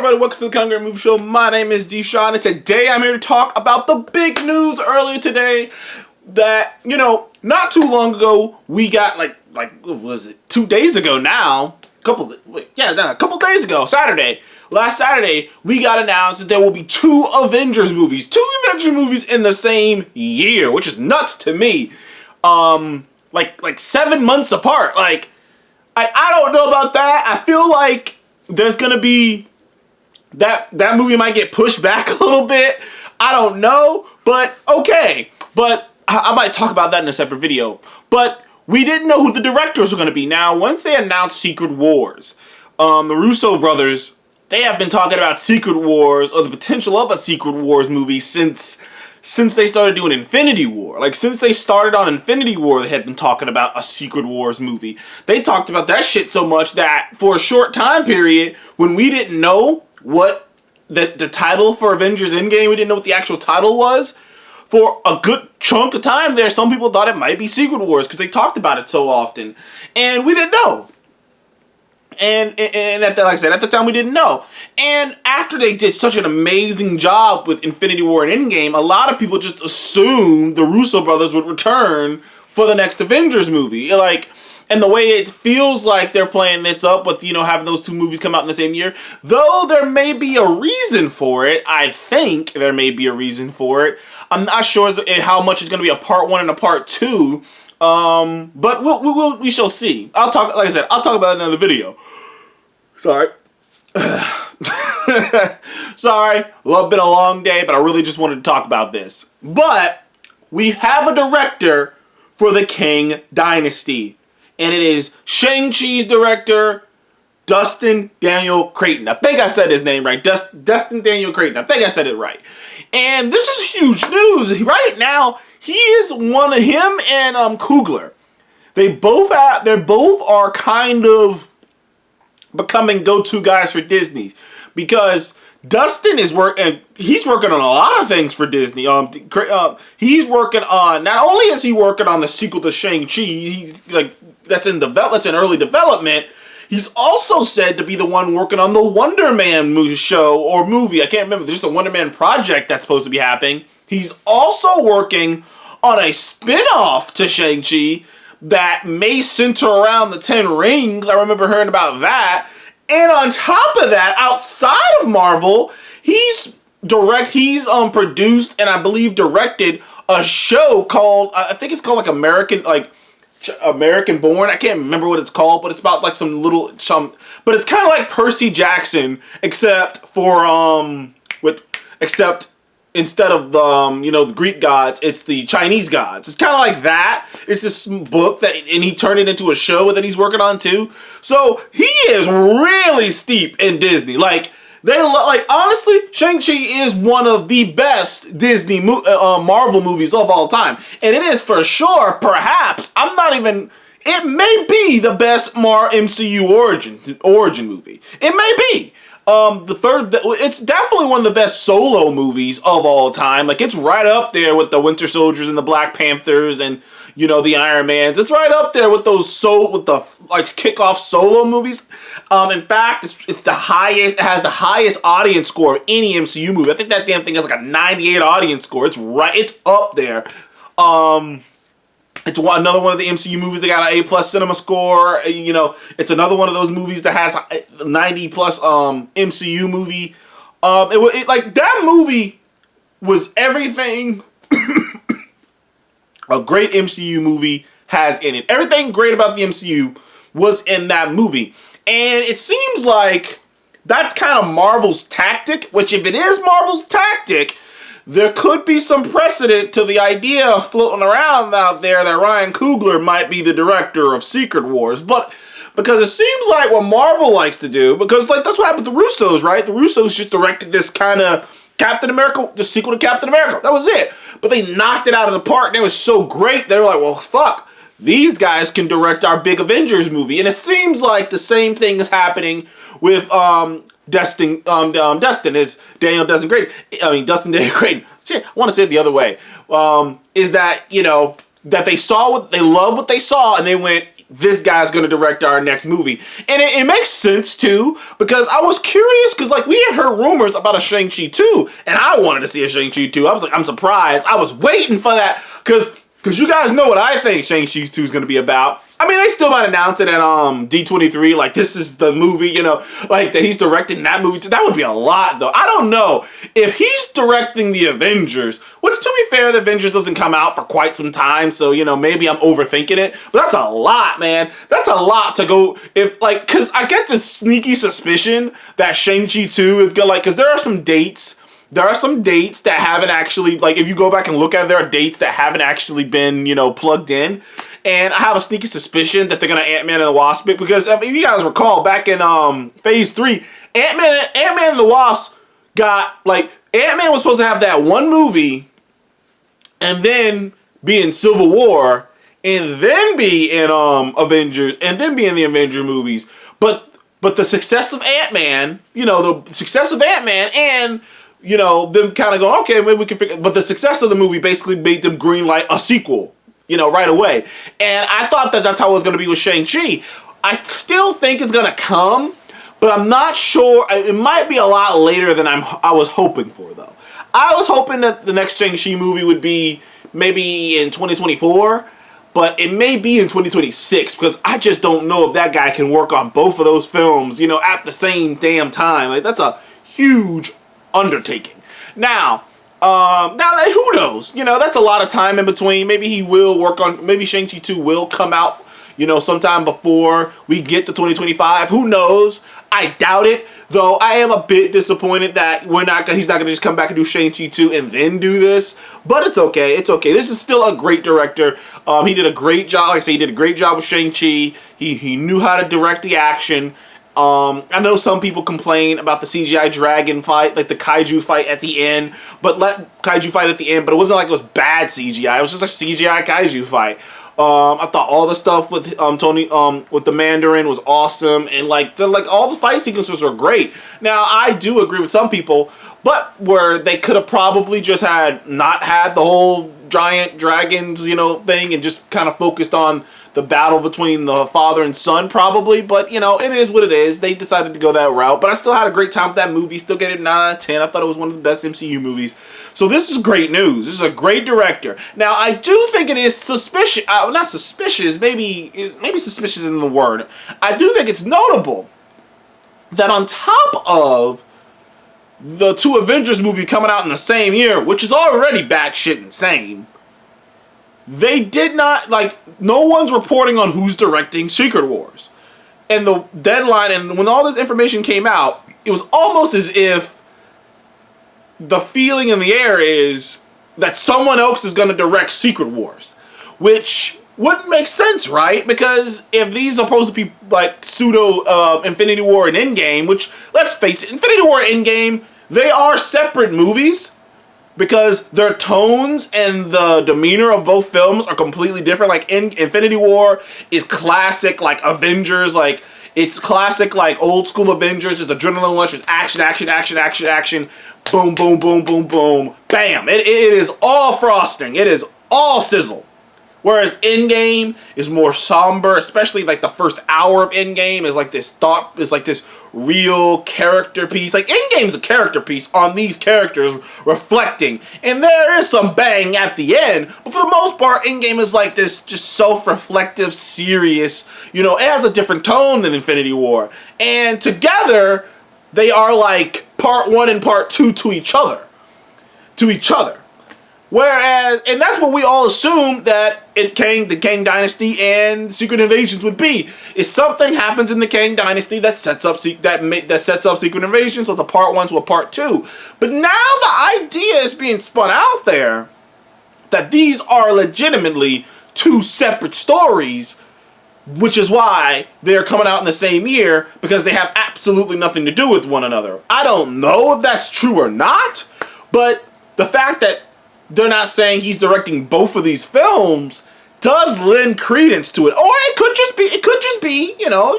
everybody, welcome to the Kang Movie Show. My name is Deshaun, and today I'm here to talk about the big news earlier today that, not too long ago, we got, what was it, 2 days ago now, a couple days ago, last Saturday, we got announced that there will be two Avengers movies in the same year, which is nuts to me. 7 months apart. I don't know about that. I feel like there's gonna be that movie might get pushed back a little bit. I don't know, but okay. But I might talk about that in a separate video. But we didn't know who the directors were gonna be. Now, once they announced Secret Wars, the Russo brothers, they have been talking about Secret Wars or the potential of a Secret Wars movie since they started doing Infinity War. Since they started on Infinity War, they had been talking about a Secret Wars movie. They talked about that shit so much that for a short time period, when we didn't know what the title for Avengers Endgame, we didn't know what the actual title was, for a good chunk of time there, some people thought it might be Secret Wars because they talked about it so often. And we didn't know. And at the time we didn't know. And after they did such an amazing job with Infinity War and Endgame, a lot of people just assumed the Russo brothers would return for the next Avengers movie. And the way it feels like they're playing this up with, having those two movies come out in the same year, though there may be a reason for it, I think there may be a reason for it. I'm not sure how much is going to be a part 1 and a part 2. But we shall see. I'll talk about it in another video. Sorry. Sorry. Well, it's been a long day, but I really just wanted to talk about this. But we have a director for the Kang Dynasty. And it is Shang Chi's director, Destin Daniel Cretton. I think I said his name right. Destin Daniel Cretton. I think I said it right. And this is huge news. Right now, he is him and Coogler. They both are kind of becoming go-to guys for Disney, because Dustin is he's working on a lot of things for Disney. He's working on, not only is he working on the sequel to Shang-Chi, he's that's in early development. He's also said to be the one working on the Wonder Man movie. I can't remember. There's just a Wonder Man project that's supposed to be happening. He's also working on a spin-off to Shang-Chi that may center around the 10 Rings. I remember hearing about that. And on top of that, outside of Marvel, he's produced and I believe directed a show called, I think it's called American Born. I can't remember what it's called, but it's about but it's kind of like Percy Jackson, except instead of the Greek gods, it's the Chinese gods. It's kind of like that. It's this book and he turned it into a show that he's working on too. So he is really steep in Disney. Honestly, Shang-Chi is one of the best Disney Marvel movies of all time. And it is for sure, perhaps, it may be the best MCU origin movie. It may be. It's definitely one of the best solo movies of all time. It's right up there with the Winter Soldiers and the Black Panthers and, the Iron Mans. It's right up there with those kickoff solo movies. In fact, it has the highest audience score of any MCU movie. I think that damn thing has a 98 audience score. It's up there. It's another one of the MCU movies that got an A+ cinema score. It's another one of those movies that has a 90+ MCU movie. That movie was everything a great MCU movie has in it. Everything great about the MCU was in that movie. And it seems like that's kind of Marvel's tactic, which if it is Marvel's tactic, there could be some precedent to the idea floating around out there that Ryan Coogler might be the director of Secret Wars. But because it seems like what Marvel likes to do, because that's what happened with the Russos, right? The Russos just directed this kind of Captain America, the sequel to Captain America. That was it. But they knocked it out of the park, and it was so great, they were like, well, fuck, these guys can direct our big Avengers movie. And it seems like the same thing is happening with Destin Daniel Cretton. See, I want to say it the other way. Is that, that they loved what they saw, and they went, this guy's gonna direct our next movie. And it makes sense too, because I was curious, because like we had heard rumors about a Shang Chi 2, and I wanted to see a Shang Chi 2. I was like, I'm surprised. I was waiting for that, because you guys know what I think Shang Chi 2 is gonna be about. I mean, they still might announce it at D23, like this is the movie, you know, like that he's directing that movie too. That would be a lot though. I don't know if he's directing the Avengers, which to be fair, the Avengers doesn't come out for quite some time, so you know, maybe I'm overthinking it, but that's a lot, man. That's a lot to go, if like, cause I get this sneaky suspicion that Shang-Chi 2 is gonna, like, cause there are some dates that haven't actually, like, if you go back and look at it, there are dates that haven't actually been, you know, plugged in. And I have a sneaky suspicion that they're gonna Ant-Man and the Wasp it, because if you guys recall, back in Phase 3, Ant-Man and the Wasp got, like, Ant-Man was supposed to have that one movie, and then be in Civil War, and then be in Avengers, and then be in the Avenger movies. But the success of Ant-Man, you know, the success of Ant-Man, and you know, them kind of going, okay, maybe we can figure, but the success of the movie basically made them greenlight a sequel, you know, right away. And I thought that that's how it was going to be with Shang-Chi. I still think it's going to come, but I'm not sure. It might be a lot later than I was hoping for, though. I was hoping that the next Shang-Chi movie would be maybe in 2024, but it may be in 2026, because I just don't know if that guy can work on both of those films, you know, at the same damn time. Like, that's a huge undertaking. Now that, who knows? You know, that's a lot of time in between. Maybe he will work on, maybe Shang-Chi 2 will come out, you know, sometime before we get to 2025. Who knows? I doubt it, though. I am a bit disappointed that he's not gonna just come back and do Shang-Chi 2 and then do this. But it's okay. It's okay. This is still a great director. He did a great job. Like I say, he did a great job with Shang-Chi. He knew how to direct the action. I know some people complain about the CGI dragon fight, like the kaiju fight at the end, but it wasn't like it was bad CGI. It was just a CGI kaiju fight. I thought all the stuff with Tony with the Mandarin was awesome, and like all the fight sequences were great. Now I do agree with some people, but where they could have probably just not had the whole giant dragons, you know, thing, and just kind of focused on the battle between the father and son, probably. But you know, it is what it is. They decided to go that route, but I still had a great time with that movie. Still get it 9 out of 10. I thought it was one of the best MCU movies. So this is great news. This is a great director. Now I do think it is suspicious. Not suspicious. Maybe suspicious isn't the word. I do think it's notable that on top of the 2 Avengers movie coming out in the same year, which is already batshit insane, they did not, like, no one's reporting on who's directing Secret Wars. And the deadline, and when all this information came out, it was almost as if the feeling in the air is that someone else is going to direct Secret Wars, which wouldn't make sense, right? Because if these are supposed to be like pseudo Infinity War and Endgame, which, let's face it, Infinity War and Endgame, they are separate movies, because their tones and the demeanor of both films are completely different. Like, Infinity War is classic, like, Avengers, like, it's classic, like, old school Avengers. It's adrenaline rush, it's action, action, action, action, action, boom, boom, boom, boom, boom, bam. It is all frosting. It is all sizzle. Whereas Endgame is more somber, especially like the first hour of Endgame is like this real character piece. Like, Endgame's a character piece on these characters reflecting. And there is some bang at the end, but for the most part, Endgame is like this just self-reflective, serious, you know, it has a different tone than Infinity War. And together, they are like part 1 and part 2 to each other. Whereas, and that's what we all assumed that the Kang Dynasty and Secret Invasions would be. Is something happens in the Kang Dynasty that sets up Secret Invasion, so it's a part 1 to a part 2. But now the idea is being spun out there that these are legitimately 2 separate stories, which is why they're coming out in the same year, because they have absolutely nothing to do with one another. I don't know if that's true or not, but the fact that they're not saying he's directing both of these films does lend credence to it. Or it could just be, you know,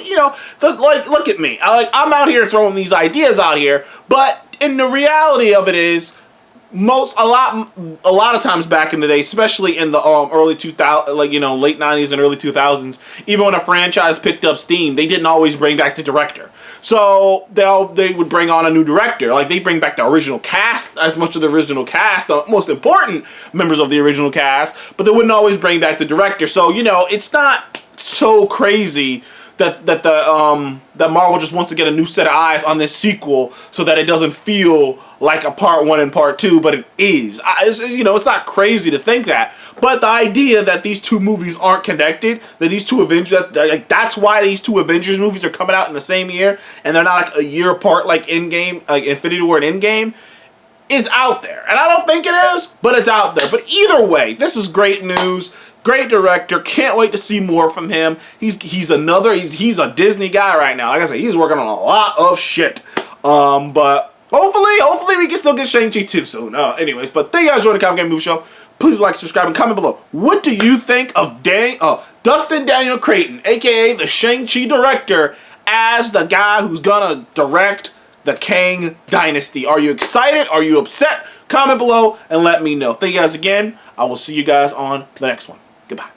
like, look at me. I'm out here throwing these ideas out here, but in the reality of it is, a lot of times back in the day, especially in the early 2000, like, you know, late 90s and early 2000s, even when a franchise picked up steam, they didn't always bring back the director. So they would bring on a new director. Like, they bring back the original cast, as much of the original cast, the most important members of the original cast, but they wouldn't always bring back the director. So, you know, it's not so crazy that Marvel just wants to get a new set of eyes on this sequel so that it doesn't feel like a part 1 and part 2, but it is. You know, it's not crazy to think that. But the idea that these two movies aren't connected, that these two Avengers, like, that's why these two Avengers movies are coming out in the same year, and they're not like a year apart like Endgame, like Infinity War and Endgame, is out there. And I don't think it is, but it's out there. But either way, this is great news. Great director. Can't wait to see more from him. He's a Disney guy right now. Like I said, he's working on a lot of shit. But hopefully we can still get Shang Chi too soon. Anyways, but thank you guys for joining the Comic Game Movie Show. Please like, subscribe, and comment below. What do you think of Destin Daniel Cretton, aka the Shang Chi director, as the guy who's gonna direct the Kang Dynasty? Are you excited? Are you upset? Comment below and let me know. Thank you guys again. I will see you guys on the next one. Goodbye.